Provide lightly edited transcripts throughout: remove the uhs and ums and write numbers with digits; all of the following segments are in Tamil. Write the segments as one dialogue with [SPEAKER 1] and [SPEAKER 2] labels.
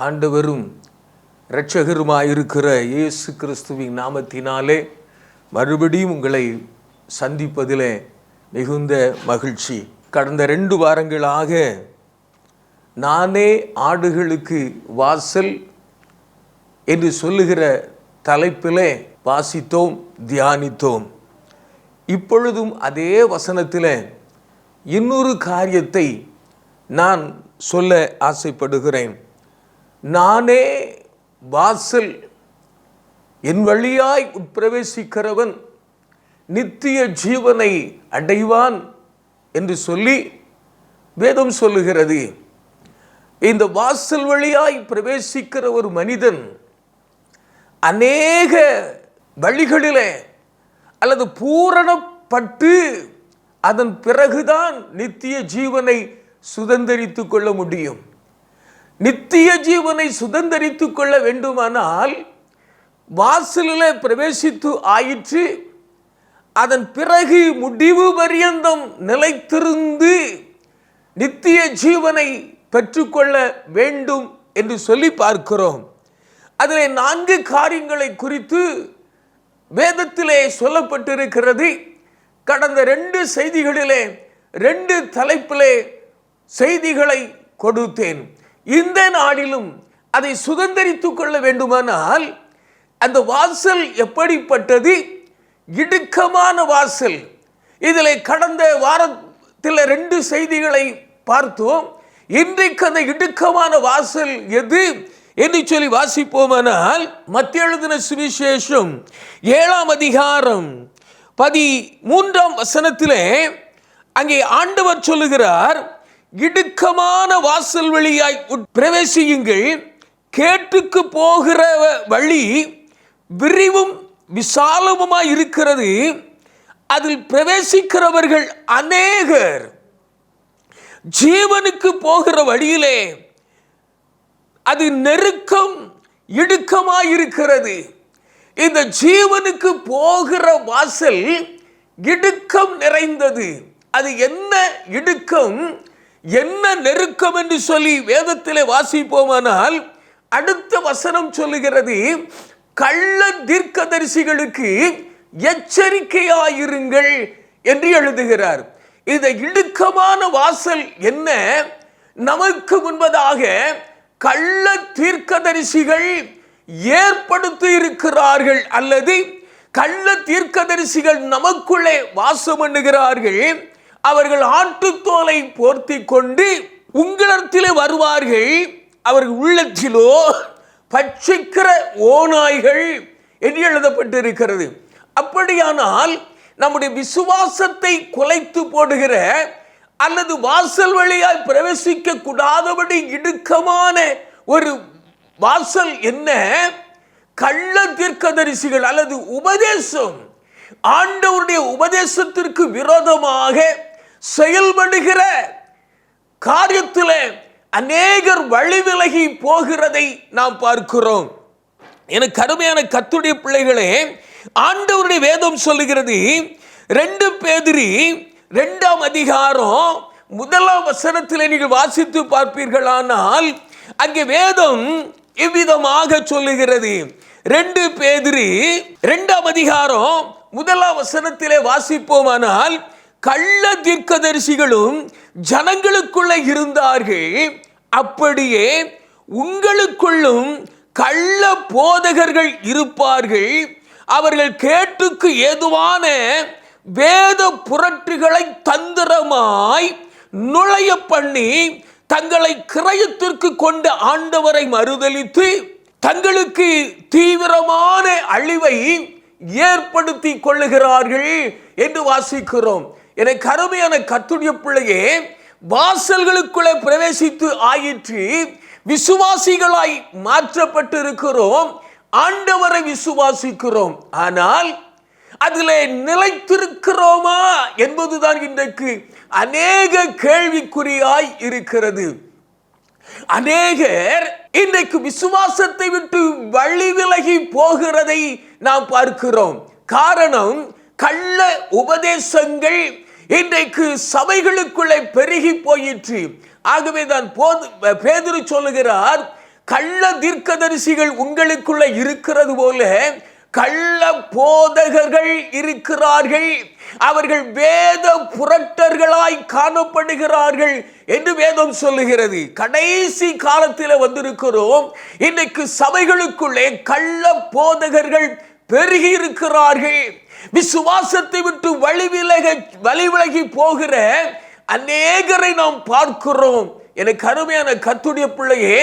[SPEAKER 1] ஆண்டவரும் இரட்சகருமாயிருக்கிற இயேசு கிறிஸ்துவின் நாமத்தினாலே மறுபடியும் உங்களை சந்திப்பதிலே மிகுந்த மகிழ்ச்சி. கடந்த 2 வாரங்களாக நானே ஆடுகளுக்கு வாசல் என்று சொல்லுகிற தலைப்பிலே வாசித்தோம், தியானித்தோம். இப்பொழுதும் அதே வசனத்தில் இன்னொரு காரியத்தை நான் சொல்ல ஆசைப்படுகிறேன். நானே வாசல், என் வழியாய் உட்பிரவேசிக்கிறவன் நித்திய ஜீவனை அடைவான் என்று சொல்லி வேதம் சொல்லுகிறது. இந்த வாசல் வழியாய் பிரவேசிக்கிற ஒரு மனிதன் அநேக வழிகளிலே அல்லது பூரணப்பட்டு அதன் பிறகுதான் நித்திய ஜீவனை சுதந்தரித்து கொள்ள முடியும். நித்திய ஜீவனை சுதந்தரித்து கொள்ள வேண்டுமானால் வாசலில் பிரவேசித்து ஆயிற்று, அதன் பிறகு முடிவு பரியந்தம் நிலைத்திருந்து நித்திய ஜீவனை பெற்றுக்கொள்ள வேண்டும் என்று சொல்லி பார்க்கிறோம். அதில் 4 காரியங்களை குறித்து வேதத்திலே சொல்லப்பட்டிருக்கிறது. கடந்த 2 செய்திகளிலே 2 தலைப்பிலே செய்திகளை கொடுத்தேன். இந்த நாளிலும் அதை சுதந்தரித்துக் கொள்ள வேண்டுமானால் அந்த வாசல் எப்படிப்பட்டது? இடுக்கமான வாசல். இதில் கடந்த வாரத்தில் 2 செய்திகளை பார்த்தோம். இன்றைக்கு அந்த இடுக்கமான வாசல் எது என்று சொல்லி வாசிப்போமானால், மத்தேயு எழுதின சுவிசேஷம் 7ஆம் அதிகாரம் 13ஆம் வசனத்திலே அங்கே ஆண்டவர் சொல்லுகிறார், இடுக்கமான வாசல் வழியாய் பிரவேசியுங்கள், கேட்டுக்கு போகிற வழி விரிவும் விசாலமுமாய் இருக்கிறது, அதில் பிரவேசிக்கிறவர்கள் அநேகர். ஜீவனுக்கு போகிற வழியிலே அது நெருக்கம், இடுக்கமாயிருக்கிறது. இந்த ஜீவனுக்கு போகிற வாசல் இடுக்கம் நிறைந்தது. அது என்ன இடுக்கம், என்ன நெருக்கம் என்று சொல்லி வேதத்திலே வாசிப்போமானால், அடுத்த வசனம் சொல்லுகிறது, கள்ள தீர்க்கதரிசிகளுக்கு எச்சரிக்கையாயிருங்கள் என்று எழுதுகிறார். இந்த இடுக்கமான வாசல் என்ன? நமக்கு முன்பதாக கள்ள தீர்க்கதரிசிகள் ஏற்படுத்தி இருக்கிறார்கள், அல்லது கள்ள தீர்க்கதரிசிகள் நமக்குள்ளே வாசம் பண்ணுகிறார்கள். அவர்கள் ஆட்டுத்தோலை போர்த்தி கொண்டு உங்களிடத்திலே வருவார்கள், அவர்கள் உள்ளத்திலோ பட்சிக்கிற ஓநாய்கள் என்று எழுதப்பட்டிருக்கிறது. அப்படியானால் நம்முடைய விசுவாசத்தை குலைத்து போடுகிற அல்லது வாசல் வழியாய் பிரவேசிக்க கூடாதபடி இடுக்கமான ஒரு வாசல் என்ன? கள்ள தீர்க்கதரிசிகள் அல்லது உபதேசம். ஆண்டவருடைய உபதேசத்திற்கு விரோதமாக செயல்படுகிற காரியத்தில் அநேகர் வழி விலகி போகிறதை நாம் பார்க்கிறோம். எனக்கு அருமையான கர்த்தருடைய பிள்ளைகளே, ஆண்டவருடைய வேதம் சொல்லுகிறது, 2 பேதுரு 2ஆம் அதிகாரம் 1ஆம் வசனத்தில் நீங்கள் வாசித்து பார்ப்பீர்களானால் அங்கே வேதம் இவ்விதமாக சொல்லுகிறது. 2 பேதுரு 2ஆம் அதிகாரம் 1ஆம் வசனத்திலே வாசிப்போமானால், கள்ள தீர்க்கதரிசிகளும் ஜனங்களுக்குள்ளே இருந்தார்கள், அப்படியே உங்களுக்குள்ளும் கள்ள போதகர்கள் இருப்பார்கள். அவர்கள் கேட்டுக்கு ஏதுவான வேத புரட்டுகளை தந்திரமாய் நுழைய பண்ணி தங்களை கிரயத்திற்கு கொண்ட ஆண்டவரை மறுதலித்து தங்களுக்கு தீவிரமான அழிவை ஏற்படுத்தி கொள்ளுகிறார்கள் என்று வாசிக்கிறோம். எனக்கு அருமையான கர்த்தருடைய பிள்ளையே, வாசல்களுக்குள்ளே பிரவேசித்து ஆயிற்று, விசுவாசிகளாய் மாற்றப்பட்டு இருக்கிறோம், ஆண்டவரை விசுவாசிக்கிறோம். ஆனால் அதிலே நிலைத்திருக்கிறோமா என்பதுதான் இன்றைக்கு அநேக கேள்விக்குறியாய் இருக்கிறது. அநேகர் இன்றைக்கு விசுவாசத்தை விட்டு வழி விலகி போகிறதை நாம் பார்க்கிறோம். காரணம், கள்ள உபதேசங்கள் இன்றைக்கு சபைகளுக்குள்ளே பெருகி போயிற்று. ஆகவே தான் பேதுரு சொல்லுகிறார், கள்ள தீர்க்கதரிசிகள் உங்களுக்குள்ள இருக்கிறது போல கள்ள போதகர்கள் இருக்கிறார்கள். அவர்கள் வேத புரட்டர்களாய் காணப்படுகிறார்கள் என்று வேதம் சொல்லுகிறது. கடைசி காலத்தில் வந்திருக்கிறோம். இன்றைக்கு சபைகளுக்குள்ளே கள்ள போதகர்கள் பெருகி இருக்கிறார்கள். விசுவாசத்தை விட்டு வழிவிலகி போகிற அநேகரை நாம் பார்க்கிறோம். எனக்கு அருமையான கர்த்தருடைய பிள்ளையே,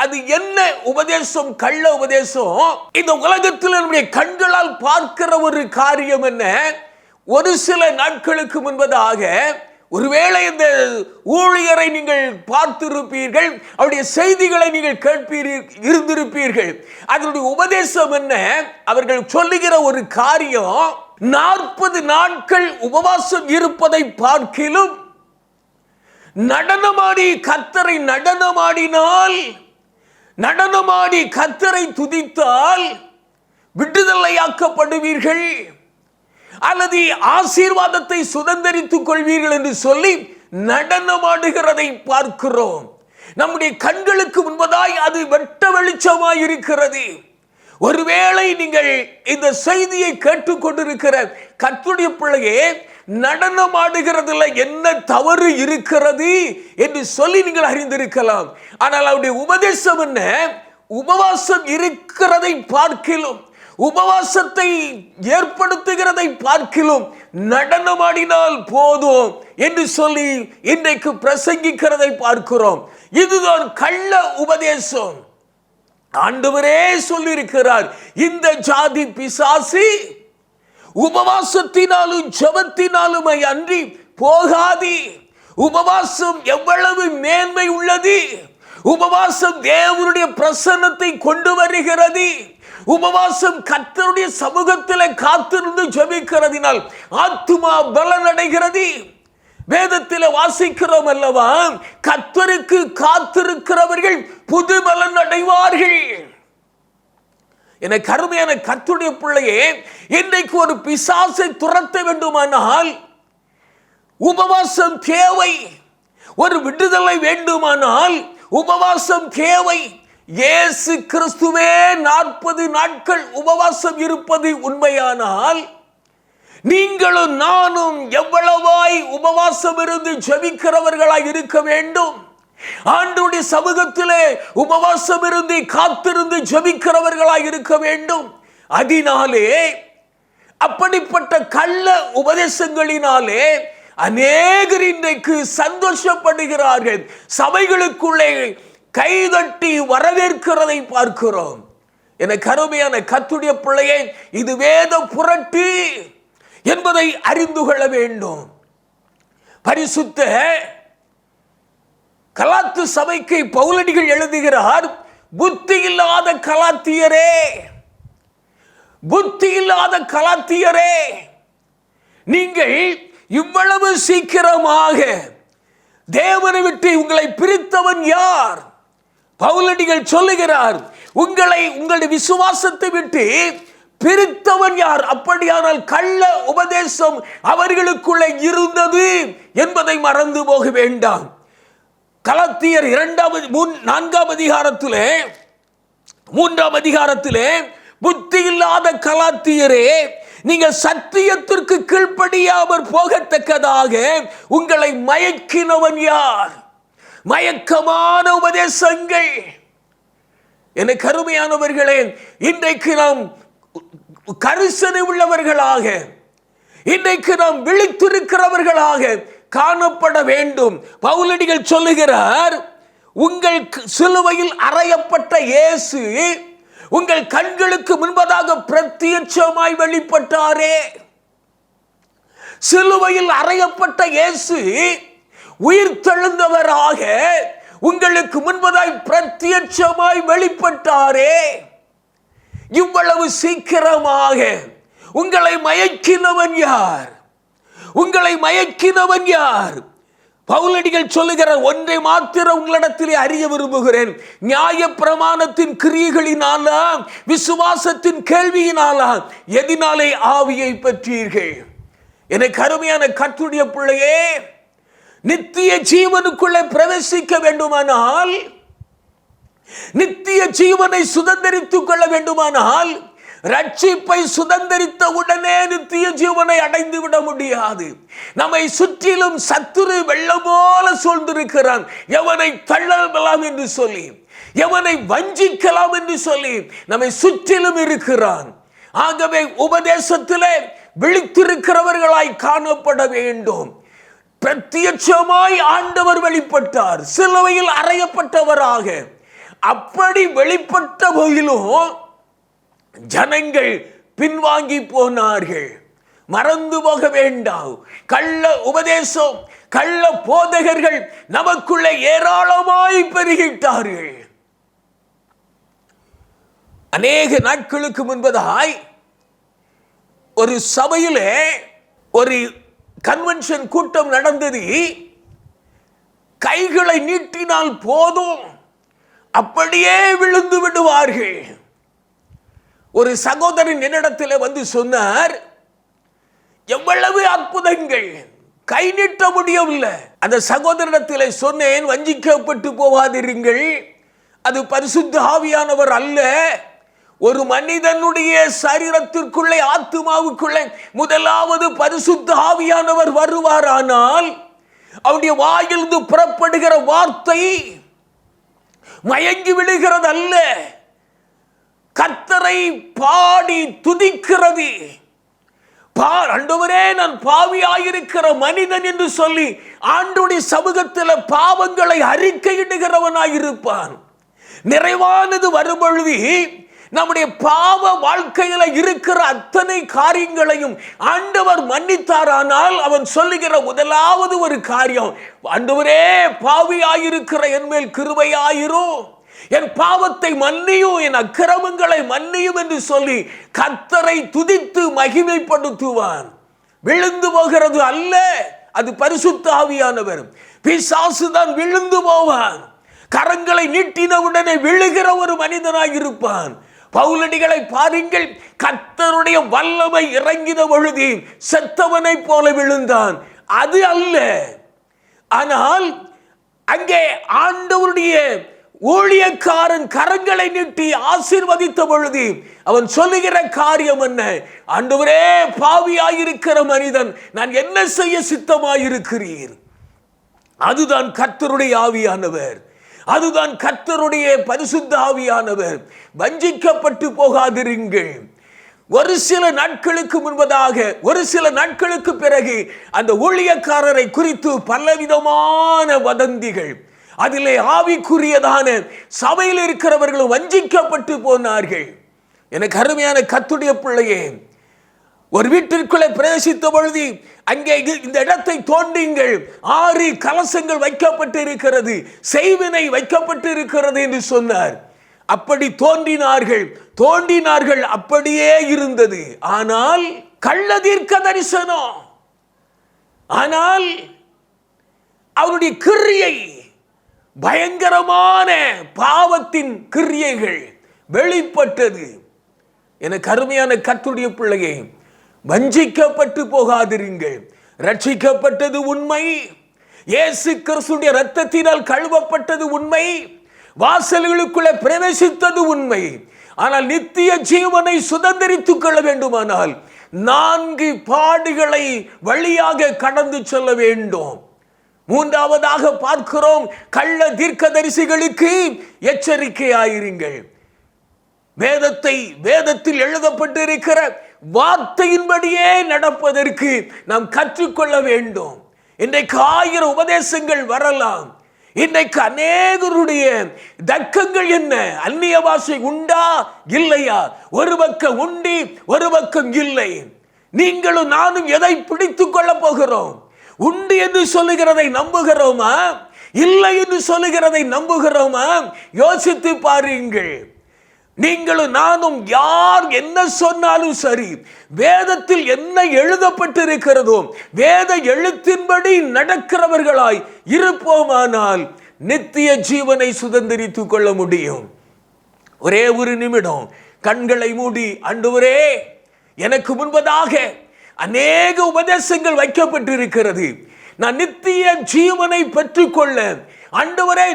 [SPEAKER 1] அது என்ன உபதேசம்? கள்ள உபதேசம். இந்த உலகத்தில் நம்முடைய கண்களால் பார்க்கிற ஒரு காரியம் என்ன? ஒரு சில நாட்களுக்கு முன்பதாக ஒருவேளை இந்த ஊழியரை நீங்கள் பார்த்திருப்பீர்கள், அவருடைய செய்திகளை நீங்கள் இருந்திருப்பீர்கள். அதனுடைய உபதேசம் என்ன? அவர்கள் சொல்லுகிற ஒரு காரியம், 40 நாட்கள் உபவாசம் இருப்பதை பார்க்கிலும் நடனமாடி கர்த்தரை நடனமாடி கர்த்தரை துதித்தால் விடுதலையாக்கப்படுவீர்கள் அல்லது ஆசீர்வாதத்தை சுதந்தரித்துக் கொள்வீர்கள் என்று சொல்லி நடனமாடுகிறதை பார்க்கிறோம். நம்முடைய கண்களுக்கு முன்பதாய் அது வெட்ட வெளிச்சமாய் இருக்கிறது. ஒருவேளை நீங்கள் இந்த செய்தியை கேட்டுக்கொண்டிருக்கிற கர்த்தருடைய பிள்ளையே, நடனமாடுகிறதுல என்ன தவறு இருக்கிறது என்று சொல்லி நீங்கள் அறிந்திருக்கலாம். ஆனால் அவருடைய உபதேசம் என்ன? உபவாசம் இருக்கிறதை பார்க்கிலும், உபவாசத்தை ஏற்படுத்துகிறதை பார்க்கிலும் நடனமாடினால் போதும் என்று சொல்லி இன்றைக்கு பிரசங்கிக்கிறதை பார்க்கிறோம். இதுதான் கள்ள உபதேசம். ஆண்டவரே சொல்லியிருக்கிறார், இந்த ஜாதி பிசாசு உபவாசத்தினாலும் ஜெபத்தினாலும் அன்றி போகாது. உபவாசம் எவ்வளவு மேன்மை உள்ளது! உபவாசம் தேவனுடைய பிரசன்னத்தை கொண்டு வருகிறது. உபவாசம் கர்த்தருடைய சமூகத்தில் காத்திருந்து ஜெபிக்கிறதினால் ஆத்துமா பலனடைகிறது. வேதத்தில் வாசிக்கிறோம் அல்லவா, கர்த்தருக்கு காத்திருக்கிறவர்கள் புது பலன் அடைவார்கள். என கருமையான கர்த்தருடைய பிள்ளையே, இன்றைக்கு ஒரு பிசாசை துரத்த வேண்டுமானால் உபவாசம் தேவை. ஒரு விடுதலை வேண்டுமானால் உபவாசம் தேவை. இயேசு கிறிஸ்துவே 40 நாட்கள் உபவாசம் இருப்பது உண்மையானால், நீங்களும் நானும் எவ்வளவாய் உபவாசம் இருந்து ஜெபிக்கிறவர்களாய் இருக்க வேண்டும். ஆண்டவருடைய சமூகத்திலே உபவாசம் இருந்து காத்திருந்து ஜெபிக்கிறவர்களாய் இருக்க வேண்டும். அதனாலே அப்படிப்பட்ட கள்ள உபதேசங்களினாலே அநேகர் இன்றைக்கு சந்தோஷப்படுகிறார்கள். சபைகளுக்குள்ளே கைதட்டி வரவேற்கிறதை பார்க்கிறோம். என கருமையான கர்த்தருடைய பிள்ளையே, இது வேத புரட்டு என்பதை அறிந்து கொள்ள வேண்டும். பரிசுத்த கலாத்து சபைக்கு பவுலடிகள் எழுதுகிறார், புத்தி இல்லாத கலாத்தியரே, புத்தி இல்லாத கலாத்தியரே, நீங்கள் இவ்வளவு சீக்கிரமாக தேவனை விட்டு உங்களை பிரித்தவன் யார்? பவுலடிகள் சொல்லுகிறார், உங்களுடைய விசுவாசத்தை விட்டு பிரித்தவன் யார்? அப்படியானால் கள்ள உபதேசம் அவர்களுக்குள்ளே இருந்தது என்பதை மறந்து போக வேண்டாம். கலாத்தியர் 4ஆம் அதிகாரத்திலே 3ஆம் அதிகாரத்திலே, புத்தி இல்லாத கலாத்தியரே, நீங்கள் சத்தியத்திற்கு கீழ்ப்படியாமல் போகத்தக்கதாக உங்களை மயக்கினவன் யார்? மயக்கமான உபதேசங்கள். என கருமையானவர்களே, இன்றைக்கு நாம் கரிசனை உள்ளவர்களாக, இன்றைக்கு நாம் விழித்திருக்கிறவர்களாக காணப்பட வேண்டும். பவுலடிகள் சொல்லுகிறார், உங்கள் சிலுவையில் அறையப்பட்ட இயேசு உங்கள் கண்களுக்கு முன்பதாக பிரத்யட்சமாய் வெளிப்பட்டாரே. சிலுவையில் அறையப்பட்ட இயேசு உயிர்த்தெழுந்தவராக உங்களுக்கு முன்பதாய் பிரத்யட்சமாய் வெளிப்பட்டாரே. இவ்வளவு சீக்கிரமாக உங்களை மயக்கினவன் யார்? உங்களை மயக்கினவன் யார்? பவுலடிகள் சொல்லுகிற ஒன்றை மாத்திரம் உங்களிடத்திலே அறிய விரும்புகிறேன். நியாய பிரமாணத்தின் கிரியைகளினாலா, விசுவாசத்தின் கேள்வியினாலா, எதினாலே ஆவியை பெற்றீர்கள்? எனக்கு அருமையான கர்த்தருடைய பிள்ளையே, நித்திய ஜீவனுக்குள்ளே பிரவேசிக்க வேண்டுமானால் நித்திய ஜீவனை சுதந்தரித்துக் கொள்ள வேண்டுமானால் ரட்சிப்பை சுதந்தரித்த உடனே நித்திய ஜீவனை அடைந்து விட முடியாது. நம்மை சுற்றிலும் சத்துரு வெள்ளம் போல சூழ்ந்திருக்கிறான். எவனை தள்ளலாம் என்று சொல்லி, எவனை வஞ்சிக்கலாம் என்று சொல்லி நம்மை சுற்றிலும் இருக்கிறான். ஆகவே உபதேசத்திலே விழித்திருக்கிறவர்களாய் காணப்பட வேண்டும். பிரத்யட்சமாய் ஆண்டவர் வெளிப்பட்டார், சிலுவையில் அறையப்பட்டவராக. அப்படி வெளிப்பட்ட போதிலும் ஜனங்கள் பின்வாங்கி போனார்கள். மறந்து போக வேண்டாம், கள்ள உபதேசம், கள்ள போதகர்கள் நமக்குள்ள ஏராளமாய் பெருகிட்டார்கள். அநேக நாட்களுக்கு முன்பதாய் ஒரு சபையிலே ஒரு கன்வென்ஷன் கூட்டம் நடந்தது. கைகளை நீட்டினால் போதும், அப்படியே விழுந்து விடுவார்கள். ஒரு சகோதரன் என்னிடத்தில் வந்து சொன்னார், எவ்வளவு அற்புதங்கள், கை நீட்ட முடியவில்லை. அந்த சகோதரனிடத்தில் சொன்னேன், வஞ்சிக்கப்பட்டு போகாதிருங்கள், அது பரிசுத்த ஆவியானவர் அல்ல. ஒரு மனிதனுடைய சரீரத்திற்குள்ளே, ஆத்துமாவுக்குள்ளே முதலாவது பரிசுத்த ஆவியானவர் வருவாரானால் அவருடைய வாயிலிருந்து புறப்படுகிற வார்த்தை மயங்கி விடுகிறது அல்ல, கர்த்தரை பாடி துதிக்கிறது. ஆண்டவரே, நான் பாவியாயிருக்கிற மனிதன் என்று சொல்லி ஆண்டவருடைய சமூகத்தில் பாவங்களை அறிக்கையிடுகிறவனாயிருப்பான். நிறைவானது வரும்பொழுது நம்முடைய பாவ வாழ்க்கையில இருக்கிற அத்தனை காரியங்களையும் ஆண்டவர் மன்னித்தாரானால் அவன் சொல்லுகிற முதலாவது ஒரு காரியம், ஆண்டவரே, பாவியாயிருக்கிற என் மேல் கிருபையாயிரும், என் பாவத்தை மன்னியும், என் அக்கிரமங்களை மன்னியும் என்று சொல்லி கர்த்தரை துதித்து மகிமைப்படுத்துவான். விழுந்து போகிறது அல்ல, அது பரிசுத்த ஆவியானவர். பிசாசு தான் விழுந்து போவான். கரங்களை நீட்டினவுடனே விழுகிற ஒரு மனிதனாய் இருப்பான். பவுலடிகளை பாருங்கள், கர்த்தருடைய வல்லமை இறங்கின பொழுது செத்தவனை போல விழுந்தான். அது அல்ல, ஆனால் அங்கே ஆண்டவருடைய ஊழியக்காரன் கரங்களை நீட்டி ஆசீர்வதித்த பொழுது அவன் சொல்லுகிற காரியம் என்ன? ஆண்டவரே, பாவியாயிருக்கிற மனிதன், நான் என்ன செய்ய சித்தமாயிருக்கிறீர்? அதுதான் கர்த்தருடைய ஆவியானவர், அதுதான் கர்த்தருடைய பரிசுத்த ஆவியானவர். வஞ்சிக்கப்பட்டு போகாதிருங்கள். ஒரு சில நாட்களுக்கு முன்பதாக, ஒரு சில நாட்களுக்கு பிறகு அந்த ஊழியக்காரரை குறித்து பலவிதமான வதந்திகள், அதிலே ஆவிக்குரியதான சபையில் இருக்கிறவர்களும் வஞ்சிக்கப்பட்டு போனார்கள். எனக்கு அருமையான கர்த்தருடைய பிள்ளையே, ஒரு வீட்டிற்குள்ளே பிரவேசித்த பொழுது அங்கே இந்த இடத்தை தோண்டுங்கள், 6 கலசங்கள் வைக்கப்பட்டு இருக்கிறது, செய்வினை வைக்கப்பட்டு இருக்கிறது என்று சொன்னார். அப்படி தோண்டினார்கள், அப்படியே இருந்தது. ஆனால் கள்ள தீர்க்க தரிசனம், ஆனால் அவருடைய கிரியை, பயங்கரமான பாவத்தின் கிரியைகள் வெளிப்பட்டது. எனக்கு அருமையான கர்த்தருடைய பிள்ளையே, வஞ்சிக்கப்பட்டு போகாதிருங்கள். ரட்சிக்கப்பட்டது உண்மை, இயேசு கிறிஸ்துவின் இரத்தத்தினால் கழுவப்பட்டது உண்மை, வாசல்களுக்குள்ளே பிரவேசித்தது உண்மை. ஆனால் நித்திய ஜீவனை சுதந்திரித்துக் கொள்ள வேண்டுமானால் 4 பாடுகளை வழியாக கடந்து செல்ல வேண்டும். மூன்றாவதாக பார்க்கிறோம், கள்ள தீர்க்கதரிசிகளுக்கு எச்சரிக்கையாயிருங்கள். வேதத்தில் எழுதப்பட்டிருக்கிற வார்த்தையின்படியே நடப்பதற்கு நாம் கற்றுக்கொள்ள வேண்டும். இன்றைக்கு 1000 உபதேசங்கள் வரலாம். இன்றைக்கு அநேகருடைய தர்க்கங்கள் என்ன? அந்நிய பாஷை உண்டா இல்லையா? ஒரு பக்கம் உண்டி, ஒரு பக்கம் இல்லை. நீங்களும் நானும் எதை பிடித்துக் கொள்ள போகிறோம்? உண்டு என்று சொல்லுகிறதை நம்புகிறோமா, இல்லை என்று சொல்லுகிறதை நம்புகிறோமா? யோசித்து பாருங்கள். நீங்களும் நானும் யார் என்ன சொன்னாலும் சரி, வேதத்தில் என்ன எழுதப்பட்டிருக்கிறதோ வேத எழுத்தின்படி நடக்கிறவர்களாய் இருப்போமானால் நித்திய ஜீவனை சுதந்திரித்துக் கொள்ள முடியும். ஒரே ஒரு நிமிடம் கண்களை மூடி, ஆண்டவரே, எனக்கு முன்பதாக அநேக உபதேசங்கள் வைக்கப்பட்டிருக்கிறது, நான் நித்திய ஜீவனை பெற்றுக்கொள்ள ஆண்டவரே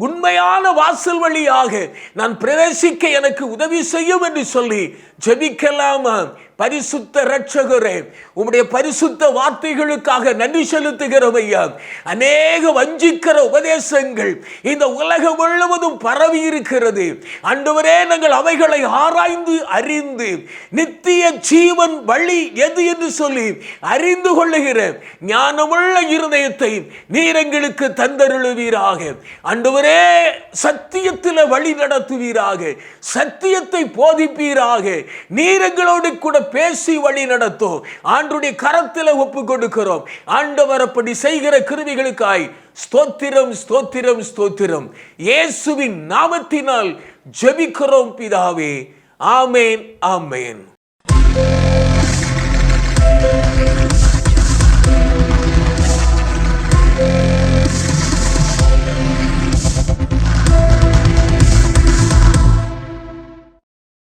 [SPEAKER 1] உண்மையான வாசல் வழியாக நான் பிரவேசிக்க எனக்கு உதவி செய்யும் என்று சொல்லி ஜெபிக்கலாமா? பரிசுத்த இரட்சகரே, உம்முடைய பரிசுத்த வார்த்தைகளுக்காக நன்றி செலுத்துகிறோம் ஐயா. அநேக வஞ்சிக்கிற உபதேசங்கள் இந்த உலகம் முழுவதும் பரவி இருக்கிறது. ஆண்டவரே, நாங்கள் அவைகளை ஆராய்ந்து அறிந்து நித்திய ஜீவன் வழி எது என்று சொல்லி அறிந்து கொள்ளுகிற ஞானமுள்ள இருதயத்தை நீர் எங்களுக்கு தந்தருளுவீராக. ஆண்டவரே, சத்தியத்தில் வழி நடத்துவீராக, சத்தியத்தை போதிப்பீராக. நீர் எங்களோடு கூட பேசி வழி நடத்தும். ஆண்டவருடைய கரத்தில் ஒப்பு கொடுக்கிறோம். ஆண்டவர் அப்படி செய்கிற கிருபைகளுக்காய் ஸ்தோத்திரம், ஸ்தோத்திரம், ஸ்தோத்திரம். இயேசுவின் நாமத்தினால் ஜெபிக்கிறோம் பிதாவே. ஆமேன், ஆமேன்.